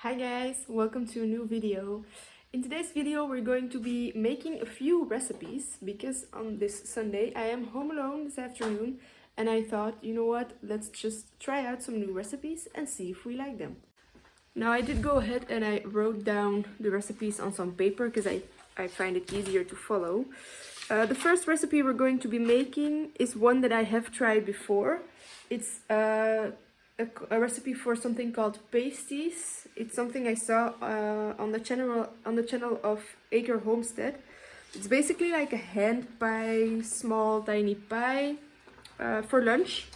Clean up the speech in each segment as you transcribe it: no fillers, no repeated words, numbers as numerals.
Hi guys, welcome to a new video. In today's video we're going to be making a few recipes because on this Sunday I am home alone this afternoon and I thought, you know what, let's just try out some new recipes and see if we like them. Now I did go ahead and I wrote down the recipes on some paper because I find it easier to follow. The first recipe we're going to be making is one that I have tried before. It's a recipe for something called pasties. It's something I saw on the channel of Acre Homestead. It's basically like a hand pie, small tiny pie for lunch.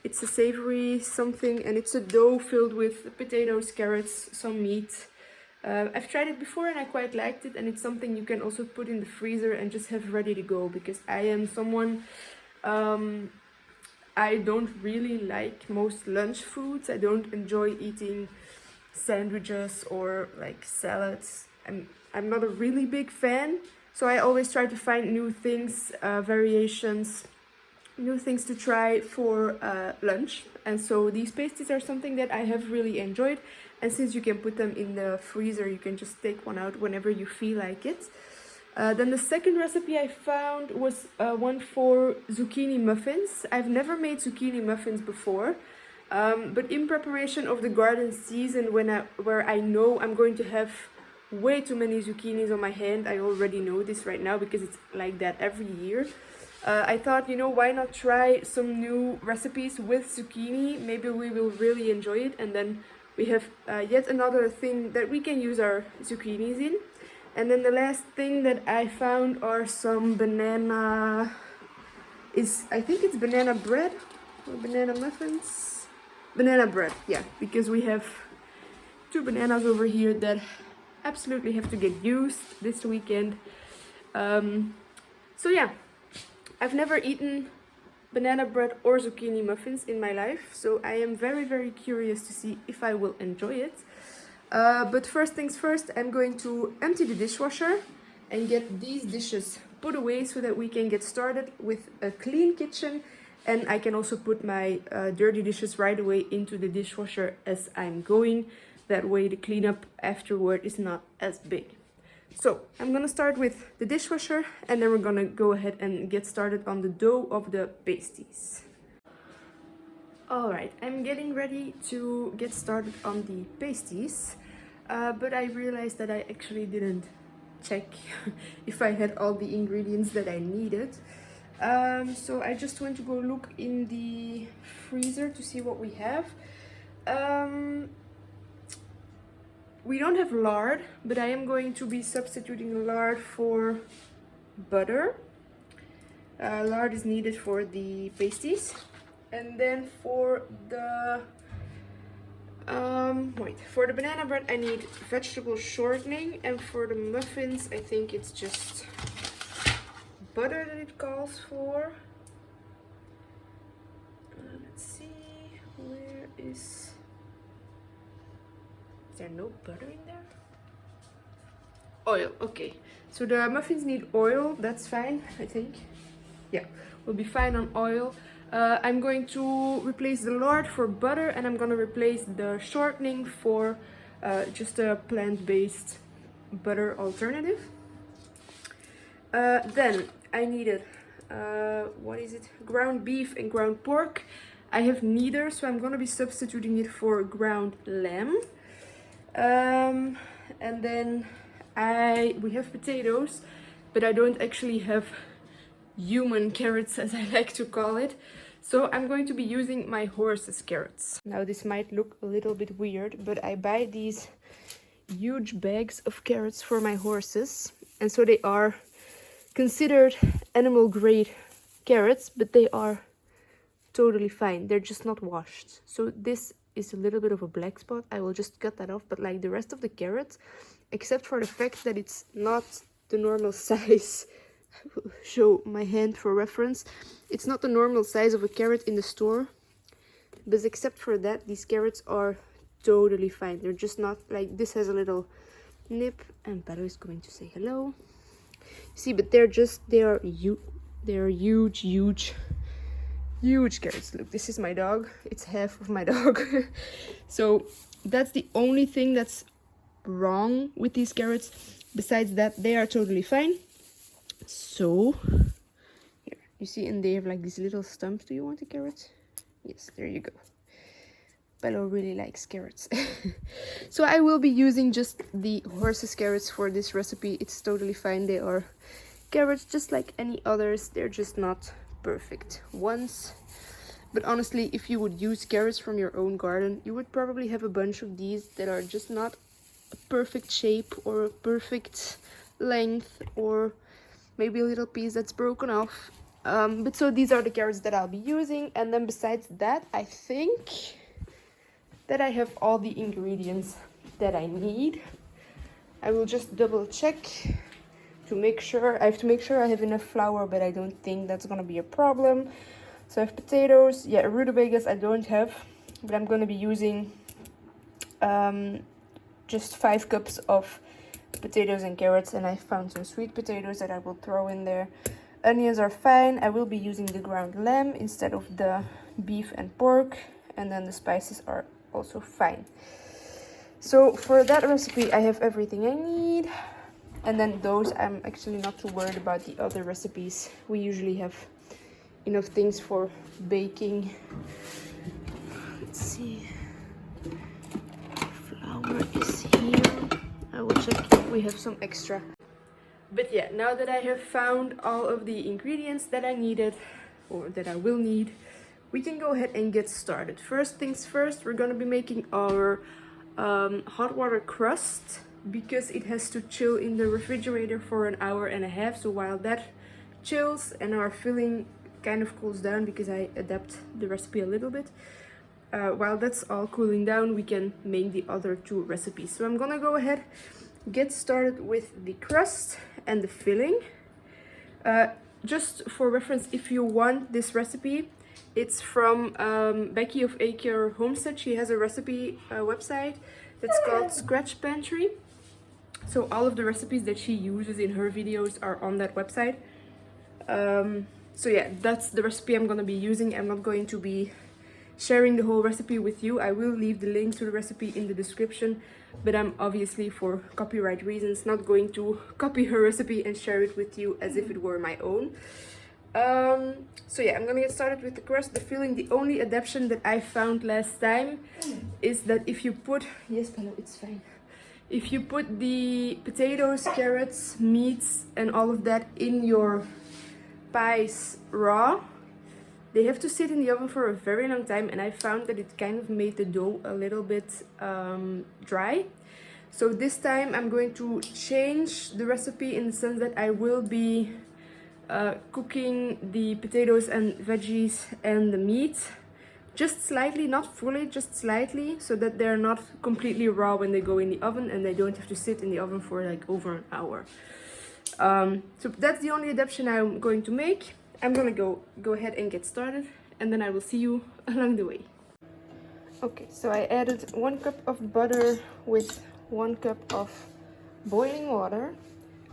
It's a savory something and it's a dough filled with potatoes, carrots, some meat. I've tried it before and I quite liked it, and it's something you can also put in the freezer and just have ready to go because I am someone I don't really like most lunch foods. I don't enjoy eating sandwiches or like salads. I'm not a really big fan, so I always try to find new things, variations, new things to try for lunch. And so these pasties are something that I have really enjoyed, and since you can put them in the freezer, you can just take one out whenever you feel like it. Then the second recipe I found was one for zucchini muffins. I've never made zucchini muffins before, but in preparation of the garden season, where I know I'm going to have way too many zucchinis on my hand, I already know this right now because it's like that every year. I thought, you know, why not try some new recipes with zucchini? Maybe we will really enjoy it, and then we have yet another thing that we can use our zucchinis in. And then the last thing that I found are some banana, I think it's banana bread or banana muffins? Banana bread, yeah, because we have 2 bananas over here that absolutely have to get used this weekend. So yeah, I've never eaten banana bread or zucchini muffins in my life, so I am very, very curious to see if I will enjoy it. But first things first, I'm going to empty the dishwasher and get these dishes put away so that we can get started with a clean kitchen, and I can also put my dirty dishes right away into the dishwasher as I'm going. That way the cleanup afterward is not as big. So I'm gonna start with the dishwasher and then we're gonna go ahead and get started on the dough of the pasties. Alright, I'm getting ready to get started on the pasties, but I realized that I actually didn't check if I had all the ingredients that I needed. So I just went to go look in the freezer to see what we have. We don't have lard, but I am going to be substituting lard for butter. Lard is needed for the pasties. And then for the for the banana bread I need vegetable shortening, and for the muffins I think it's just butter that it calls for. Let's see, where is there no butter in there? Oil, okay. So the muffins need oil, that's fine, I think. Yeah, we'll be fine on oil. I'm going to replace the lard for butter, and I'm going to replace the shortening for just a plant-based butter alternative. Then I needed, what is it? Ground beef and ground pork. I have neither, so I'm going to be substituting it for ground lamb. And then we have potatoes, but I don't actually have human carrots, as I like to call it, so I'm going to be using my horse's carrots. Now this might look a little bit weird, but I buy these huge bags of carrots for my horses, and so they are considered animal grade carrots, but they are totally fine. They're just not washed. So this is a little bit of a black spot. I will just cut that off, but like the rest of the carrots, except for the fact that it's not the normal size, I will show my hand for reference. It's not the normal size of a carrot in the store, but except for that, these carrots are totally fine. They're just not like this. Has a little nip, and Paro is going to say hello. See, but they are huge carrots. Look, this is my dog. It's half of my dog. So that's the only thing that's wrong with these carrots. Besides that, they are totally fine. So here you see, and they have like these little stumps. Do you want a carrot? Yes, there you go. Bello really likes carrots. So I will be using just the horse's carrots for this recipe. It's totally fine. They are carrots just like any others. They're just not perfect ones. But honestly, if you would use carrots from your own garden, you would probably have a bunch of these that are just not a perfect shape or a perfect length, or maybe a little piece that's broken off. But so these are the carrots that I'll be using. And then besides that, I think that I have all the ingredients that I need. I will just double check to make sure. I have to make sure I have enough flour, but I don't think that's gonna be a problem. So I have potatoes. Yeah, rutabagas I don't have, but I'm gonna be using just 5 cups of potatoes and carrots, and I found some sweet potatoes that I will throw in there. Onions are fine. I will be using the ground lamb instead of the beef and pork, and then the spices are also fine. So for that recipe I have everything I need, and then those I'm actually not too worried about the other recipes. We usually have enough things for baking. Let's see, flour is here. I will check if we have some extra. But yeah, now that I have found all of the ingredients that I needed, or that I will need, we can go ahead and get started. First things first, we're gonna be making our hot water crust, because it has to chill in the refrigerator for an hour and a half. So while that chills and our filling kind of cools down, because I adapt the recipe a little bit, while that's all cooling down, we can make the other 2 recipes. So I'm gonna go ahead, get started with the crust and the filling. Just for reference, if you want this recipe, it's from Becky of Acre Homestead. She has a recipe website that's called Scratch Pantry. So all of the recipes that she uses in her videos are on that website. So yeah, that's the recipe I'm gonna be using. I'm not going to be sharing the whole recipe with you. I will leave the link to the recipe in the description, but I'm obviously, for copyright reasons, not going to copy her recipe and share it with you as if it were my own. So yeah, I'm gonna get started with the crust, the filling. The only adaptation that I found last time is that if you put, yes, Bello, it's fine. If you put the potatoes, carrots, meats, and all of that in your pies raw, they have to sit in the oven for a very long time, and I found that it kind of made the dough a little bit dry. So this time I'm going to change the recipe in the sense that I will be cooking the potatoes and veggies and the meat just slightly, not fully, just slightly, so that they're not completely raw when they go in the oven, and they don't have to sit in the oven for like over an hour. So that's the only adaptation I'm going to make. I'm gonna go ahead and get started, and then I will see you along the way. Okay, so I added 1 cup of butter with 1 cup of boiling water.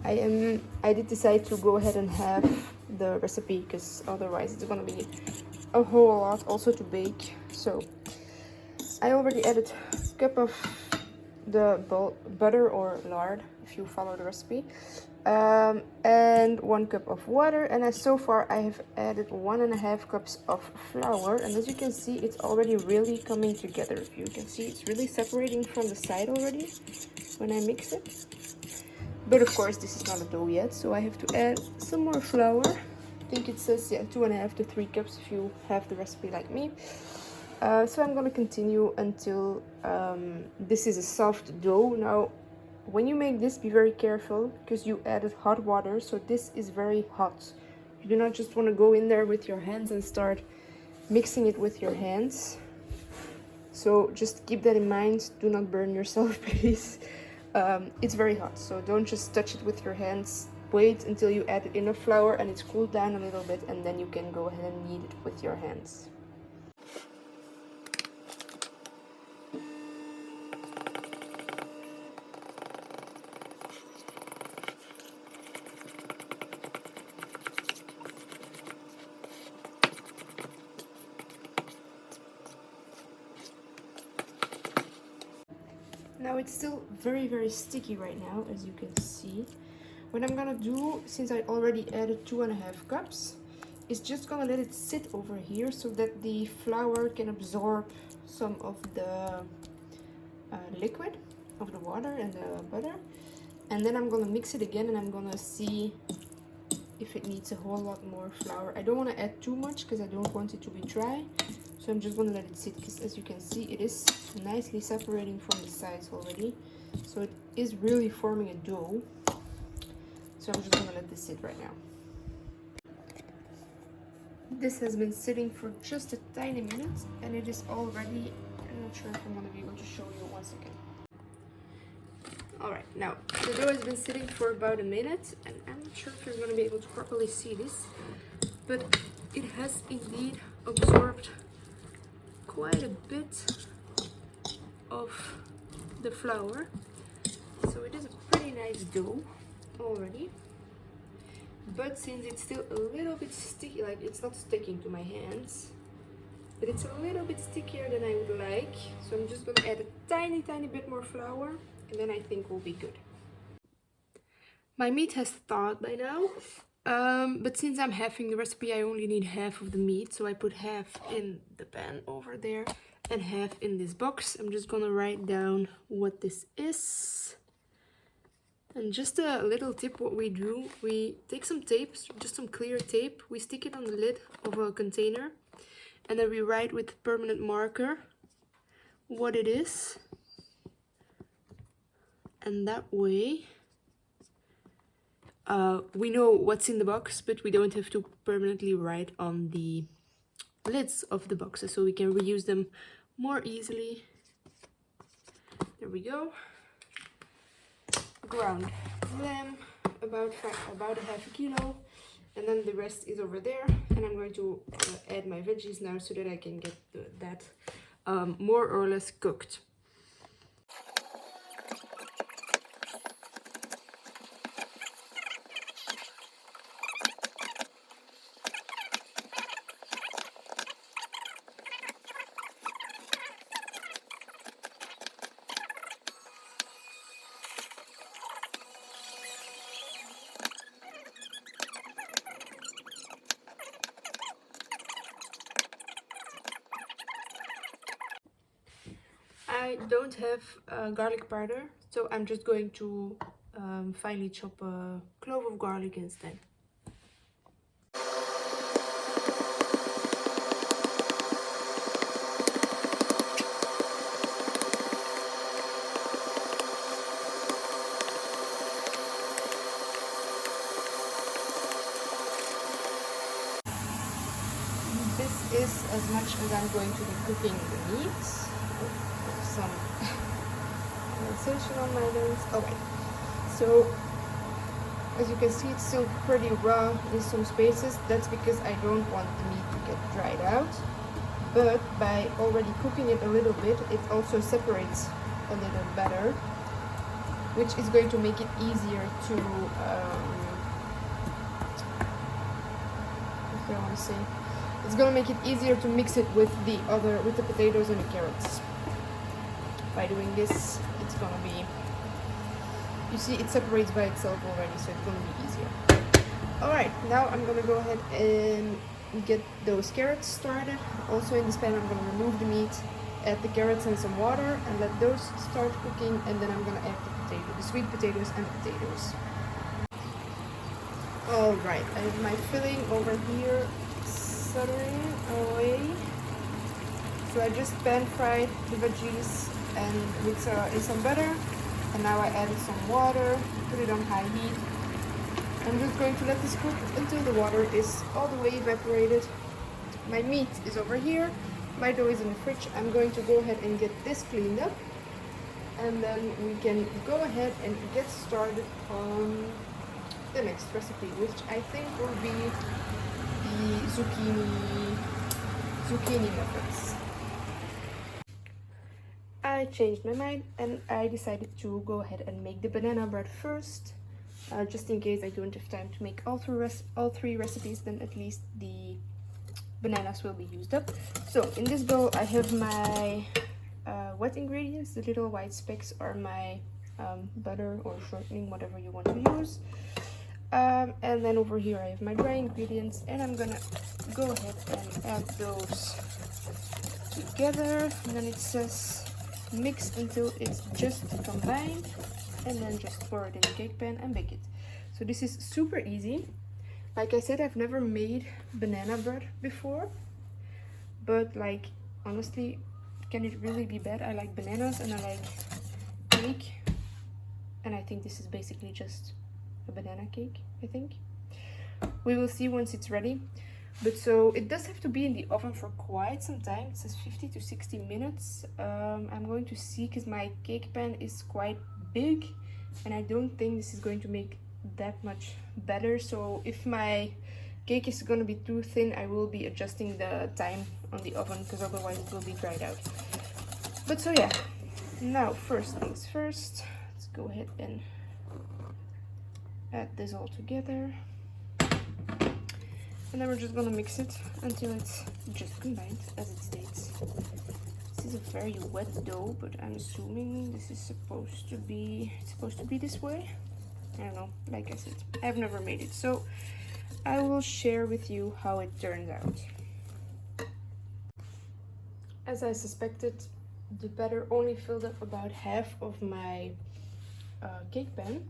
I did decide to go ahead and have the recipe, because otherwise it's gonna be a whole lot also to bake. So I already added a cup of the butter or lard, if you follow the recipe, and 1 cup of water, and so far I have added 1.5 cups of flour, and as you can see, it's already really coming together. You can see it's really separating from the side already when I mix it. But of course this is not a dough yet, so I have to add some more flour. I think it says, yeah, 2.5 to 3 cups if you have the recipe like me. So I'm gonna continue until this is a soft dough. Now, when you make this, be very careful, because you added hot water, so this is very hot. You do not just want to go in there with your hands and start mixing it with your hands. So just keep that in mind. Do not burn yourself, please. It's very hot, so don't just touch it with your hands. Wait until you add enough flour and it's cooled down a little bit, and then you can go ahead and knead it with your hands. Now it's still very sticky right now, as you can see. What I'm gonna do, since I already added 2.5 cups, is just gonna let it sit over here so that the flour can absorb some of the liquid of the water and the butter. And then I'm gonna mix it again, and I'm gonna see if it needs a whole lot more flour. I don't want to add too much because I don't want it to be dry. So I'm just gonna let it sit, because as you can see, it is nicely separating from the sides already. So it is really forming a dough. So I'm just gonna let this sit right now. This has been sitting for just a tiny minute, and it is already, I'm not sure if I'm gonna be able to show you one second. Alright, now the dough has been sitting for about a minute, and I'm not sure if you're going to be able to properly see this, but it has indeed absorbed quite a bit of the flour. So it is a pretty nice dough already, but since it's still a little bit sticky, like it's not sticking to my hands, but it's a little bit stickier than I would like, so I'm just going to add a tiny bit more flour, and then I think we'll be good. My meat has thawed by now, but since I'm halving the recipe, I only need half of the meat, so I put half in the pan over there and half in this box. I'm just gonna write down what this is. And just a little tip, what we do, we take some tape, just some clear tape, we stick it on the lid of a container, and then we write with permanent marker what it is. And that way we know what's in the box, but we don't have to permanently write on the lids of the boxes, so we can reuse them more easily. There we go. Ground lamb, about a half a kilo, and then the rest is over there. And I'm going to add my veggies now so that I can get that more or less cooked. I don't have garlic powder, so I'm just going to finely chop a clove of garlic instead. This is as much as I'm going to be cooking the meat. Some sensation on my nose. Okay, so as you can see, it's still pretty raw in some spaces. That's because I don't want the meat to get dried out, but by already cooking it a little bit, it also separates a little better, which is going to make it easier to what do I want to say? It's going to make it easier to mix it with the potatoes and the carrots. By doing this, it's gonna be, you see, it separates by itself already, so it's gonna be easier. Alright, now I'm gonna go ahead and get those carrots started. Also in this pan, I'm gonna remove the meat, add the carrots and some water, and let those start cooking, and then I'm gonna add the sweet potatoes and the potatoes. Alright, I have my filling over here settling away. So I just pan fried the veggies and with in some butter, and now I added some water, put it on high heat. I'm just going to let this cook until the water is all the way evaporated. My meat is over here, my dough is in the fridge. I'm going to go ahead and get this cleaned up, and then we can go ahead and get started on the next recipe, which I think will be the zucchini muffins. I changed my mind and I decided to go ahead and make the banana bread first, just in case I don't have time to make all three recipes. Then at least the bananas will be used up. So in this bowl I have my wet ingredients. The little white specks are my butter or shortening, whatever you want to use. And then over here I have my dry ingredients, and I'm gonna go ahead and add those together. And then it says mix until it's just combined, and then just pour it in the cake pan and bake it. So this is super easy. Like I said, I've never made banana bread before, but like honestly, can it really be bad? I like bananas and I like cake, and I think this is basically just a banana cake, I think. We will see once it's ready. But so it does have to be in the oven for quite some time. It says 50 to 60 minutes. I'm going to see, because my cake pan is quite big and I don't think this is going to make that much better. So if my cake is going to be too thin, I will be adjusting the time on the oven, because otherwise it will be dried out. But so yeah, now first things first, let's go ahead and add this all together. And then we're just gonna mix it until it's just combined, as it states. This is a very wet dough, but I'm assuming this is supposed to be this way. I don't know, like I said, I've never made it, so I will share with you how it turns out. As I suspected, the batter only filled up about half of my cake pan,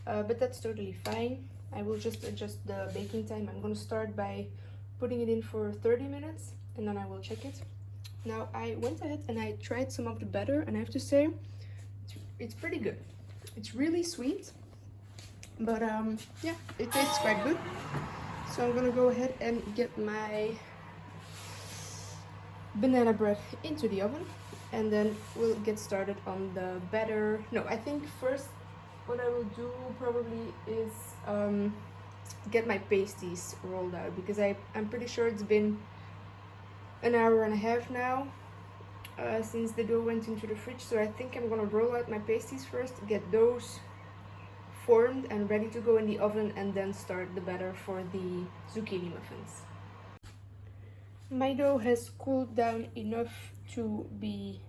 but that's totally fine. I will just adjust the baking time. I'm going to start by putting it in for 30 minutes and then I will check it. Now I went ahead and I tried some of the batter, and I have to say it's pretty good. It's really sweet, but yeah, it tastes quite good. So I'm going to go ahead and get my banana bread into the oven, and then we'll get started on the batter. No, I think first what I will do probably is get my pasties rolled out, because I'm pretty sure it's been an hour and a half now since the dough went into the fridge. So I think I'm gonna roll out my pasties first, get those formed and ready to go in the oven, and then start the batter for the zucchini muffins. My dough has cooled down enough to be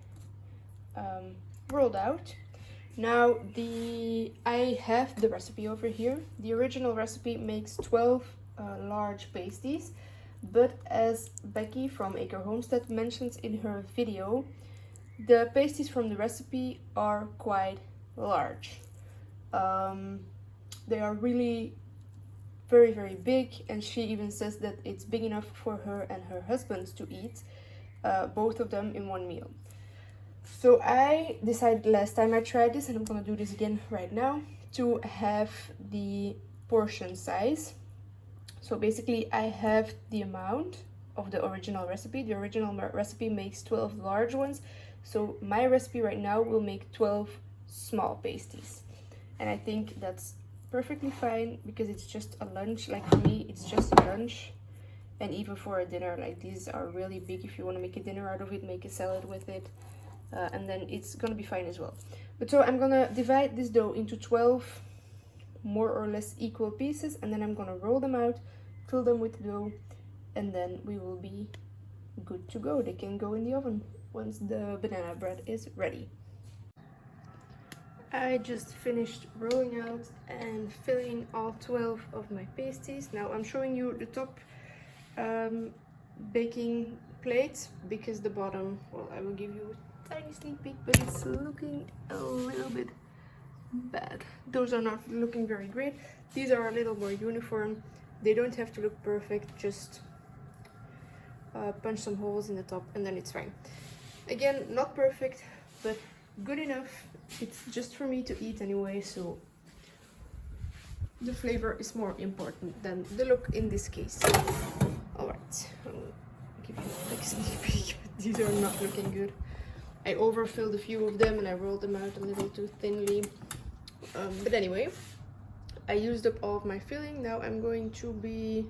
rolled out. Now I have the recipe over here. The original recipe makes 12 large pasties, but as Becky from Acre Homestead mentions in her video, the pasties from the recipe are quite large. They are really very, very big, and she even says that it's big enough for her and her husband to eat, both of them in one meal. So I decided last time I tried this, and I'm gonna do this again right now, to have the portion size. So basically I have the amount of the original recipe. The original recipe makes 12 large ones, so my recipe right now will make 12 small pasties. And I think that's perfectly fine, because it's just a lunch. Like for me, it's just a lunch, and even for a dinner, like these are really big. If you want to make a dinner out of it, make a salad with it. And then it's gonna be fine as well. But so I'm gonna divide this dough into 12 more or less equal pieces, and then I'm gonna roll them out, fill them with dough, and then we will be good to go. They can go in the oven once the banana bread is ready. I just finished rolling out and filling all 12 of my pasties. Now I'm showing you the top baking plate, because the bottom, well, I will give you tiny sneak peek, but it's looking a little bit bad. Those are not looking very great. These are a little more uniform. They don't have to look perfect, just punch some holes in the top and then it's fine. Again, not perfect, but good enough. It's just for me to eat anyway, so the flavor is more important than the look in this case. Alright, I'll give you a quick sneak peek. These are not looking good. I overfilled a few of them and I rolled them out a little too thinly. But anyway, I used up all of my filling. Now I'm going to be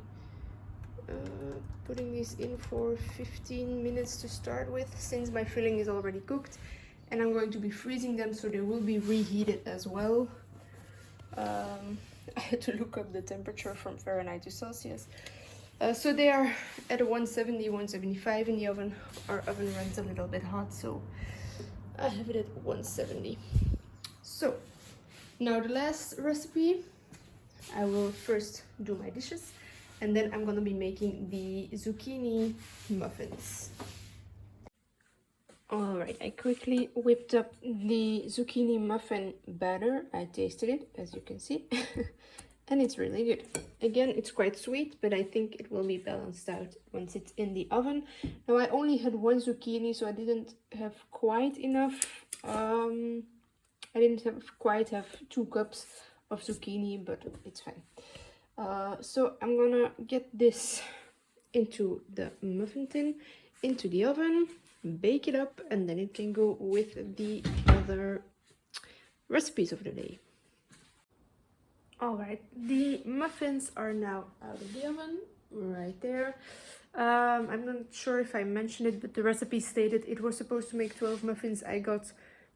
putting these in for 15 minutes to start with, since my filling is already cooked. And I'm going to be freezing them, so they will be reheated as well. I had to look up the temperature from Fahrenheit to Celsius. So they are at a 170, 175 in the oven. Our oven runs a little bit hot, so I have it at 170. So now the last recipe, I will first do my dishes, and then I'm gonna be making the zucchini muffins. Alright, I quickly whipped up the zucchini muffin batter. I tasted it, as you can see, and it's really good. Again, it's quite sweet, but I think it will be balanced out once it's in the oven. Now, I only had one zucchini, so I didn't have quite enough. I didn't quite have 2 cups of zucchini, but it's fine. So I'm gonna get this into the muffin tin, into the oven, bake it up, and then it can go with the other recipes of the day. Alright, the muffins are now out of the oven, right there. I'm not sure if I mentioned it, but the recipe stated it was supposed to make 12 muffins. I got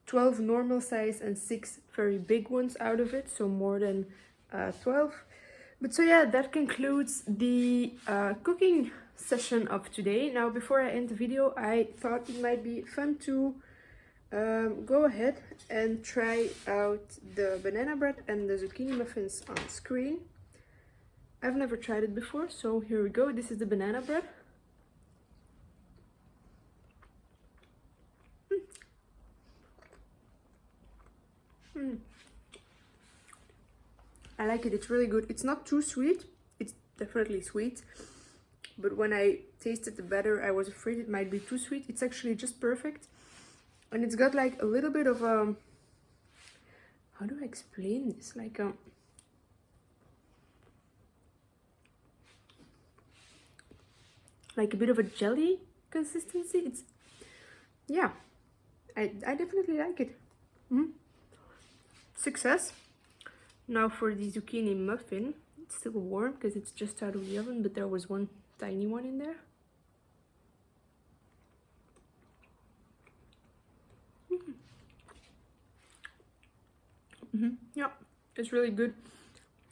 12 normal size and 6 very big ones out of it, so more than 12. But so yeah, that concludes the cooking session of today. Now, before I end the video, I thought it might be fun to go ahead and try out the banana bread and the zucchini muffins on screen. I've never tried it before, so here we go. This is the banana bread. I like it, it's really good. It's not too sweet, it's definitely sweet. But when I tasted the batter, I was afraid it might be too sweet. It's actually just perfect. And it's got like a little bit of a, how do I explain this? Like a bit of a jelly consistency. It's, yeah, I definitely like it. Success. Now for the zucchini muffin. It's still warm because it's just out of the oven, but there was one tiny one in there. Yeah, it's really good.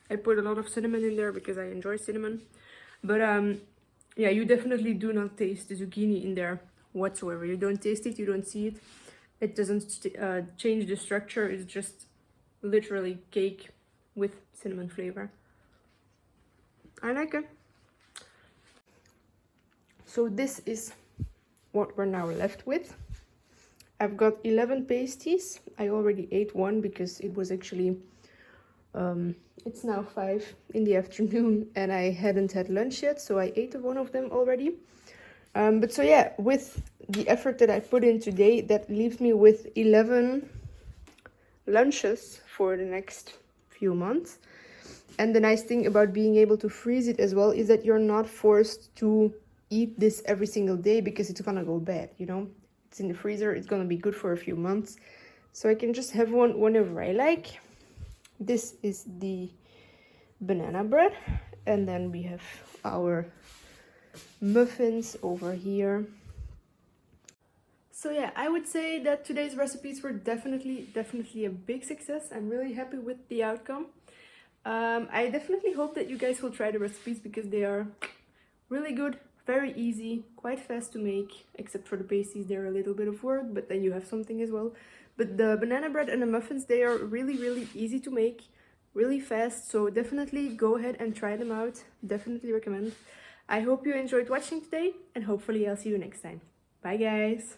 I put a lot of cinnamon in there because I enjoy cinnamon. But yeah, you definitely do not taste the zucchini in there whatsoever. You don't taste it, you don't see it. It doesn't change the structure. It's just literally cake with cinnamon flavor. I like it. So this is what we're now left with. I've got 11 pasties. I already ate one because it was actually, it's now 5 in the afternoon and I hadn't had lunch yet, so I ate one of them already. But so yeah, with the effort that I put in today, that leaves me with 11 lunches for the next few months. And the nice thing about being able to freeze it as well is that you're not forced to eat this every single day because it's gonna go bad, you know? It's in the freezer, it's gonna be good for a few months. So I can just have one whenever I like. This is the banana bread. And then we have our muffins over here. So yeah, I would say that today's recipes were definitely a big success. I'm really happy with the outcome. I definitely hope that you guys will try the recipes because they are really good, very easy, quite fast to make, except for the pasties, they're a little bit of work, but then you have something as well. But the banana bread and the muffins, they are really easy to make, really fast, so definitely go ahead and try them out. Definitely recommend. I hope you enjoyed watching today, and hopefully I'll see you next time. Bye guys!